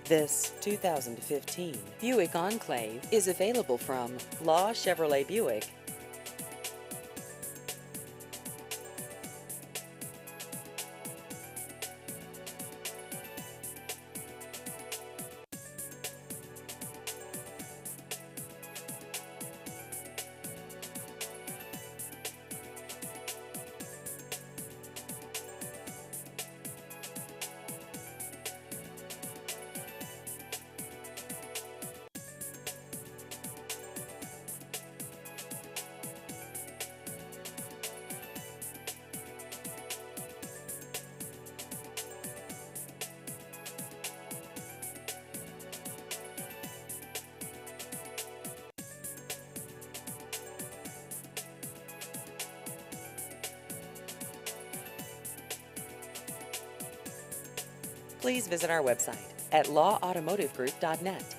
This 2015 Buick Enclave is available from Law Chevrolet Buick. Please visit our website at lawautomotivegroup.net.